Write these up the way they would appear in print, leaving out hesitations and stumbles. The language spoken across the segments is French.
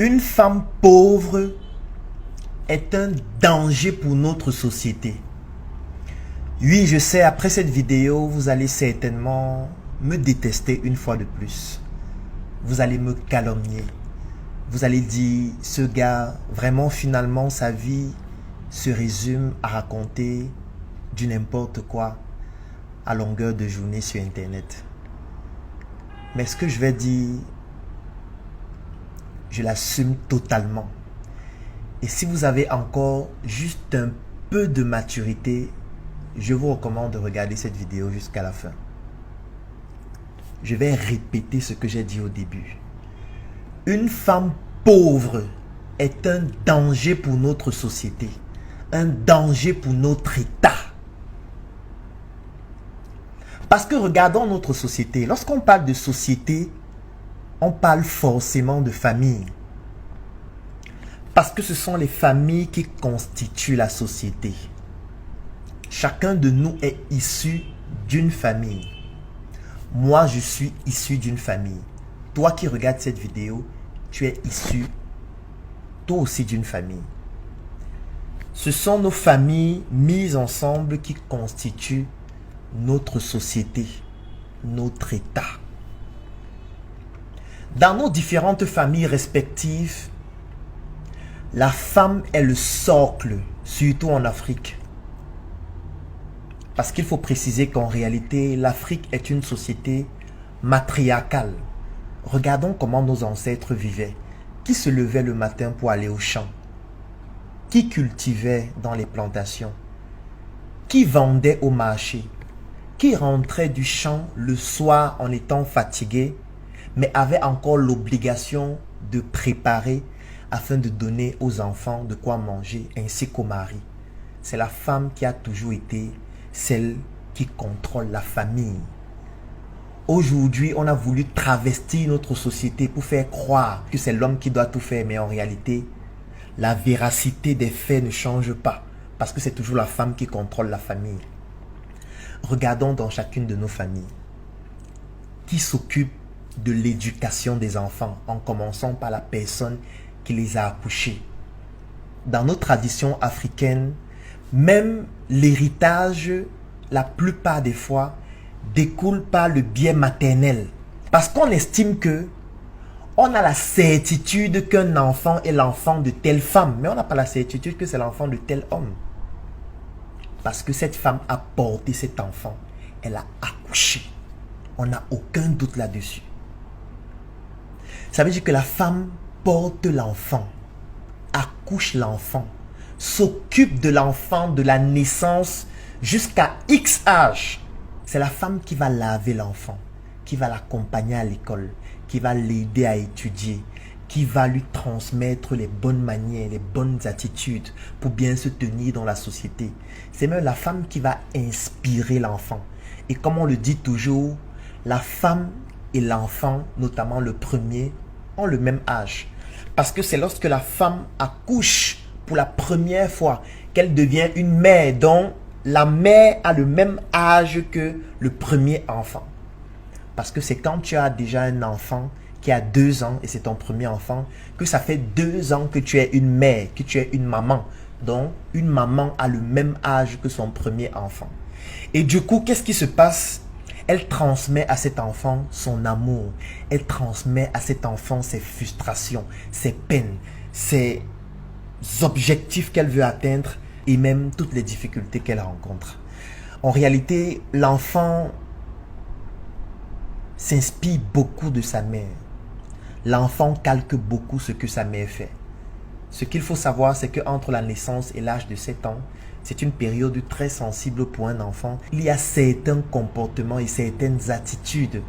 Une femme pauvre est un danger pour notre société. Oui, je sais, après cette vidéo, vous allez certainement me détester une fois de plus. Vous allez me calomnier. Vous allez dire, ce gars, vraiment, finalement, sa vie se résume à raconter du n'importe quoi à longueur de journée sur Internet. Mais ce que je vais dire, je l'assume totalement. Et si vous avez encore juste un peu de maturité, je vous recommande de regarder cette vidéo jusqu'à la fin. Je vais répéter ce que j'ai dit au début. Une femme pauvre est un danger pour notre société, un danger pour notre État. Parce que regardons notre société. Lorsqu'on parle de société, on parle forcément de famille. Parce que ce sont les familles qui constituent la société. Chacun de nous est issu d'une famille. Moi, je suis issu d'une famille. Toi qui regardes cette vidéo, tu es issu, toi aussi, d'une famille. Ce sont nos familles mises ensemble qui constituent notre société, notre État. Dans nos différentes familles respectives, la femme est le socle, surtout en Afrique. Parce qu'il faut préciser qu'en réalité, l'Afrique est une société matriarcale. Regardons comment nos ancêtres vivaient. Qui se levait le matin pour aller au champ? Qui cultivait dans les plantations? Qui vendait au marché? Qui rentrait du champ le soir en étant fatigué, mais avait encore l'obligation de préparer afin de donner aux enfants de quoi manger, ainsi qu'au mari? C'est la femme qui a toujours été celle qui contrôle la famille. Aujourd'hui, on a voulu travestir notre société pour faire croire que c'est l'homme qui doit tout faire, mais en réalité, la véracité des faits ne change pas, parce que c'est toujours la femme qui contrôle la famille. Regardons dans chacune de nos familles. Qui s'occupe de l'éducation des enfants, en commençant par la personne qui les a accouchés? Dans nos traditions africaines, même l'héritage, la plupart des fois, découle par le biais maternel. Parce qu'on estime que on a la certitude qu'un enfant est l'enfant de telle femme, mais on n'a pas la certitude que c'est l'enfant de tel homme. Parce que cette femme a porté cet enfant, elle a accouché. On n'a aucun doute là-dessus. Ça veut dire que la femme porte l'enfant, accouche l'enfant, s'occupe de l'enfant de la naissance jusqu'à X âge. C'est la femme qui va laver l'enfant, qui va l'accompagner à l'école, qui va l'aider à étudier, qui va lui transmettre les bonnes manières, les bonnes attitudes pour bien se tenir dans la société. C'est même la femme qui va inspirer l'enfant. Et comme on le dit toujours, la femme et l'enfant, notamment le premier, ont le même âge. Parce que c'est lorsque la femme accouche pour la première fois qu'elle devient une mère, dont la mère a le même âge que le premier enfant. Parce que c'est quand tu as déjà un enfant qui a 2 ans et c'est ton premier enfant, que ça fait 2 ans que tu es une mère, que tu es une maman. Donc, une maman a le même âge que son premier enfant. Et du coup, qu'est-ce qui se passe? Elle transmet à cet enfant son amour. Elle transmet à cet enfant ses frustrations, ses peines, ses objectifs qu'elle veut atteindre et même toutes les difficultés qu'elle rencontre. En réalité, l'enfant s'inspire beaucoup de sa mère. L'enfant calque beaucoup ce que sa mère fait. Ce qu'il faut savoir, c'est qu'entre la naissance et l'âge de 7 ans, c'est une période très sensible pour un enfant. Il y a certains comportements et certaines attitudes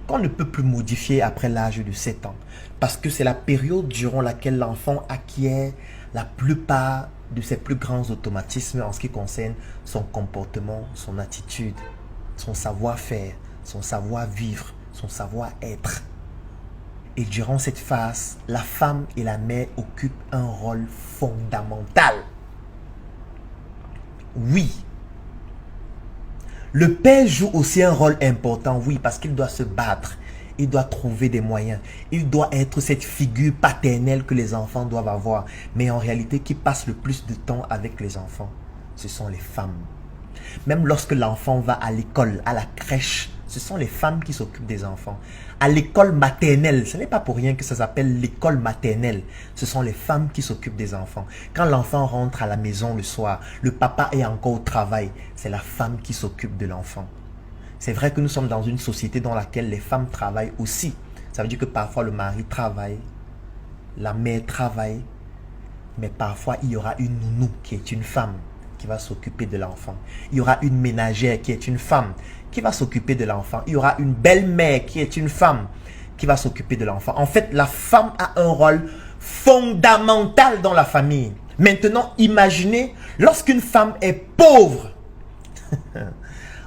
qu'on ne peut plus modifier après l'âge de 7 ans. Parce que c'est la période durant laquelle l'enfant acquiert la plupart de ses plus grands automatismes en ce qui concerne son comportement, son attitude, son savoir-faire, son savoir-vivre, son savoir-être. Et durant cette phase, la femme et la mère occupent un rôle fondamental. Oui. Le père joue aussi un rôle important, oui, parce qu'il doit se battre. Il doit trouver des moyens. Il doit être cette figure paternelle que les enfants doivent avoir. Mais en réalité, qui passe le plus de temps avec les enfants, ce sont les femmes. Même lorsque l'enfant va à l'école, à la crèche, ce sont les femmes qui s'occupent des enfants. À l'école maternelle, ce n'est pas pour rien que ça s'appelle l'école maternelle. Ce sont les femmes qui s'occupent des enfants. Quand l'enfant rentre à la maison le soir, le papa est encore au travail. C'est la femme qui s'occupe de l'enfant. C'est vrai que nous sommes dans une société dans laquelle les femmes travaillent aussi. Ça veut dire que parfois le mari travaille, la mère travaille, mais parfois il y aura une nounou qui est une femme qui va s'occuper de l'enfant. Il y aura une ménagère qui est une femme qui va s'occuper de l'enfant. Il y aura une belle-mère qui est une femme qui va s'occuper de l'enfant. En fait, la femme a un rôle fondamental dans la famille. Maintenant, imaginez lorsqu'une femme est pauvre.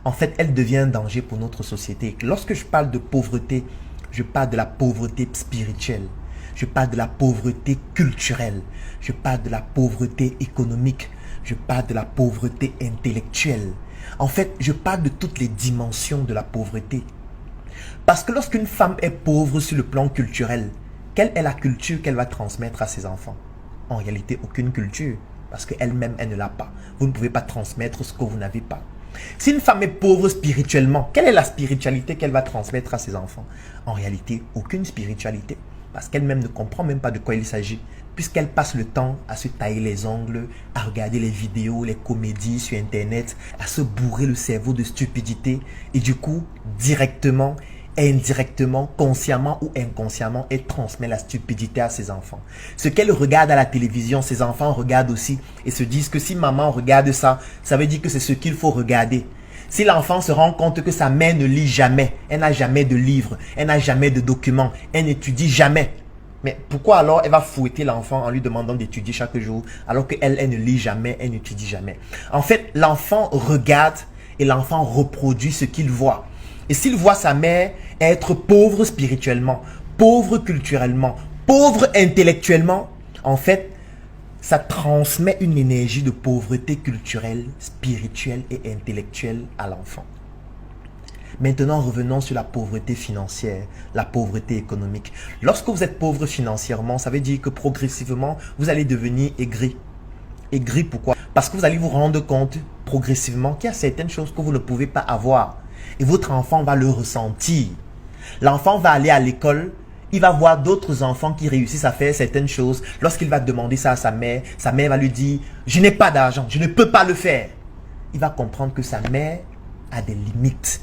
En fait, elle devient un danger pour notre société. Lorsque je parle de pauvreté, je parle de la pauvreté spirituelle. Je parle de la pauvreté culturelle. Je parle de la pauvreté économique. Je parle de la pauvreté intellectuelle. En fait, je parle de toutes les dimensions de la pauvreté. Parce que lorsqu'une femme est pauvre sur le plan culturel, quelle est la culture qu'elle va transmettre à ses enfants? En réalité, aucune culture. Parce qu'elle-même, elle ne l'a pas. Vous ne pouvez pas transmettre ce que vous n'avez pas. Si une femme est pauvre spirituellement, quelle est la spiritualité qu'elle va transmettre à ses enfants? En réalité, aucune spiritualité. Parce qu'elle-même ne comprend même pas de quoi il s'agit. Puisqu'elle passe le temps à se tailler les ongles, à regarder les vidéos, les comédies sur Internet, à se bourrer le cerveau de stupidité. Et du coup, directement, indirectement, consciemment ou inconsciemment, elle transmet la stupidité à ses enfants. Ce qu'elle regarde à la télévision, ses enfants regardent aussi et se disent que si maman regarde ça, ça veut dire que c'est ce qu'il faut regarder. Si l'enfant se rend compte que sa mère ne lit jamais, elle n'a jamais de livres, elle n'a jamais de documents, elle n'étudie jamais. Mais pourquoi alors elle va fouetter l'enfant en lui demandant d'étudier chaque jour alors qu'elle ne lit jamais, elle n'étudie jamais? En fait, l'enfant regarde et l'enfant reproduit ce qu'il voit. Et s'il voit sa mère être pauvre spirituellement, pauvre culturellement, pauvre intellectuellement, en fait, ça transmet une énergie de pauvreté culturelle, spirituelle et intellectuelle à l'enfant. Maintenant, revenons sur la pauvreté financière, la pauvreté économique. Lorsque vous êtes pauvre financièrement, ça veut dire que progressivement, vous allez devenir aigri. Aigri, pourquoi? Parce que vous allez vous rendre compte progressivement qu'il y a certaines choses que vous ne pouvez pas avoir. Et votre enfant va le ressentir. L'enfant va aller à l'école, il va voir d'autres enfants qui réussissent à faire certaines choses. Lorsqu'il va demander ça à sa mère va lui dire « Je n'ai pas d'argent, je ne peux pas le faire ». Il va comprendre que sa mère a des limites.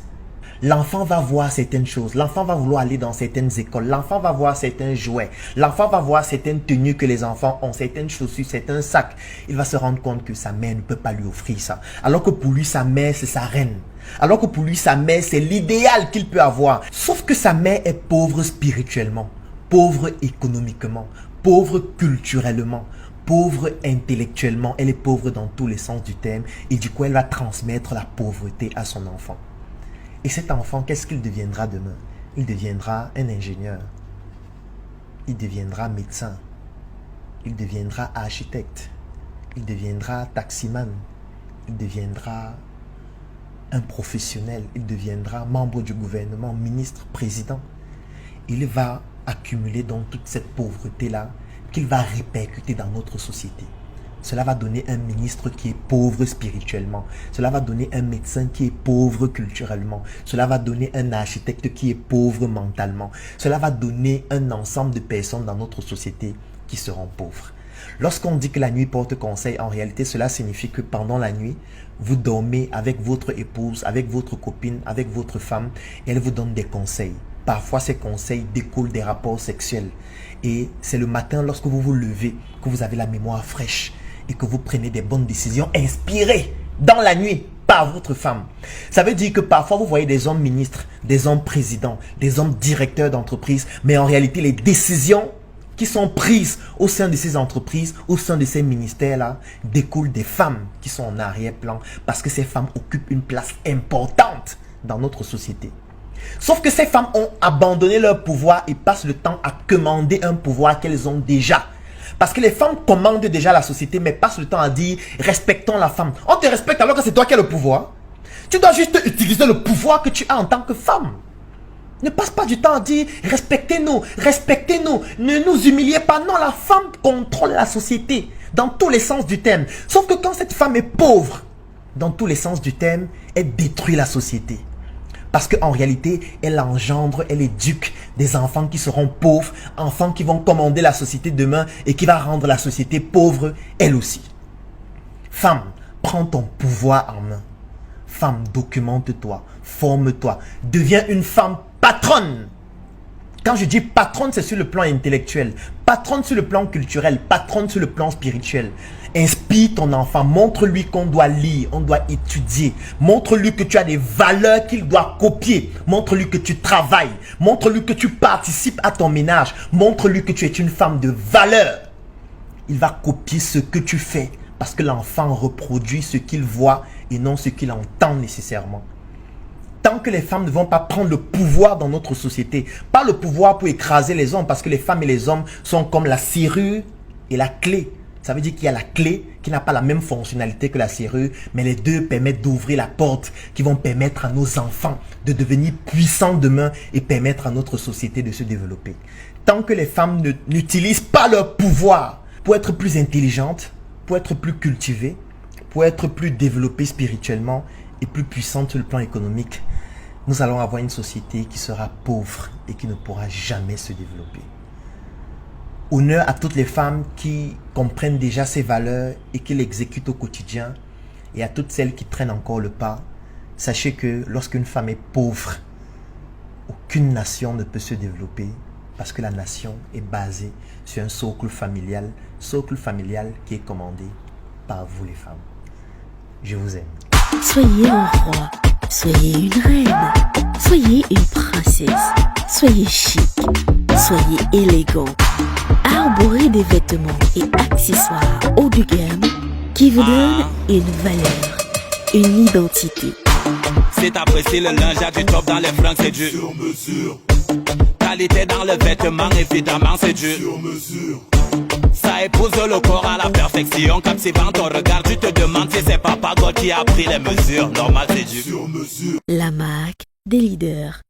L'enfant va voir certaines choses. L'enfant va vouloir aller dans certaines écoles. L'enfant va voir certains jouets. L'enfant va voir certaines tenues que les enfants ont, certaines chaussures, certains sacs. Il va se rendre compte que sa mère ne peut pas lui offrir ça. Alors que pour lui, sa mère, c'est sa reine. Alors que pour lui, sa mère, c'est l'idéal qu'il peut avoir. Sauf que sa mère est pauvre spirituellement, pauvre économiquement, pauvre culturellement, pauvre intellectuellement. Elle est pauvre dans tous les sens du terme. Et du coup, elle va transmettre la pauvreté à son enfant. Et cet enfant, qu'est-ce qu'il deviendra demain? Il deviendra un ingénieur. Il deviendra médecin. Il deviendra architecte. Il deviendra taximan. Il deviendra un professionnel. Il deviendra membre du gouvernement, ministre, président. Il va accumuler donc toute cette pauvreté-là qu'il va répercuter dans notre société. Cela va donner un ministre qui est pauvre spirituellement. Cela va donner un médecin qui est pauvre culturellement. Cela va donner un architecte qui est pauvre mentalement. Cela va donner un ensemble de personnes dans notre société qui seront pauvres. Lorsqu'on dit que la nuit porte conseil, en réalité, cela signifie que pendant la nuit, vous dormez avec votre épouse, avec votre copine, avec votre femme, et elle vous donne des conseils. Parfois, ces conseils découlent des rapports sexuels. Et c'est le matin, lorsque vous vous levez, que vous avez la mémoire fraîche et que vous prenez des bonnes décisions inspirées dans la nuit par votre femme. Ça veut dire que parfois, vous voyez des hommes ministres, des hommes présidents, des hommes directeurs d'entreprise, mais en réalité, les décisions qui sont prises au sein de ces entreprises, au sein de ces ministères-là, découlent des femmes qui sont en arrière-plan parce que ces femmes occupent une place importante dans notre société. Sauf que ces femmes ont abandonné leur pouvoir et passent le temps à commander un pouvoir qu'elles ont déjà. Parce que les femmes commandent déjà la société, mais passent le temps à dire « respectons la femme ». On te respecte alors que c'est toi qui as le pouvoir. Tu dois juste utiliser le pouvoir que tu as en tant que femme. Ne passe pas du temps à dire respectez-nous, respectez-nous, ne nous humiliez pas. Non, la femme contrôle la société dans tous les sens du terme. Sauf que quand cette femme est pauvre, dans tous les sens du terme, elle détruit la société. Parce qu'en réalité, elle engendre, elle éduque des enfants qui seront pauvres, enfants qui vont commander la société demain et qui va rendre la société pauvre, elle aussi. Femme, prends ton pouvoir en main. Femme, documente-toi, forme-toi, deviens une femme patronne. Quand je dis patronne, c'est sur le plan intellectuel, patronne sur le plan culturel, patronne sur le plan spirituel. Inspire ton enfant, montre-lui qu'on doit lire, on doit étudier. Montre-lui que tu as des valeurs qu'il doit copier. Montre-lui que tu travailles. Montre-lui que tu participes à ton ménage. Montre-lui que tu es une femme de valeur. Il va copier ce que tu fais parce que l'enfant reproduit ce qu'il voit et non ce qu'il entend nécessairement. Tant que les femmes ne vont pas prendre le pouvoir dans notre société, pas le pouvoir pour écraser les hommes, parce que les femmes et les hommes sont comme la serrure et la clé. Ça veut dire qu'il y a la clé qui n'a pas la même fonctionnalité que la serrure, mais les deux permettent d'ouvrir la porte qui vont permettre à nos enfants de devenir puissants demain et permettre à notre société de se développer. Tant que les femmes n'utilisent pas leur pouvoir pour être plus intelligentes, pour être plus cultivées, pour être plus développées spirituellement et plus puissantes sur le plan économique, nous allons avoir une société qui sera pauvre et qui ne pourra jamais se développer. Honneur à toutes les femmes qui comprennent déjà ces valeurs et qui l'exécutent au quotidien, et à toutes celles qui traînent encore le pas. Sachez que lorsqu'une femme est pauvre, aucune nation ne peut se développer parce que la nation est basée sur un socle familial qui est commandé par vous les femmes. Je vous aime. Soyez un roi, soyez une reine, soyez une princesse, soyez chic, soyez élégant. Arborez des vêtements et accessoires haut de gamme qui vous donnent une valeur, une identité. C'est apprécié le linge du top dans les fringues, c'est du sur mesure. Qualité dans le vêtement, évidemment, c'est du sur mesure. Ça épouse le corps à la perfection. Captivant ton regard, tu te demandes si c'est Papa God qui a pris les mesures. Normal, c'est du sur mesure. La marque des leaders.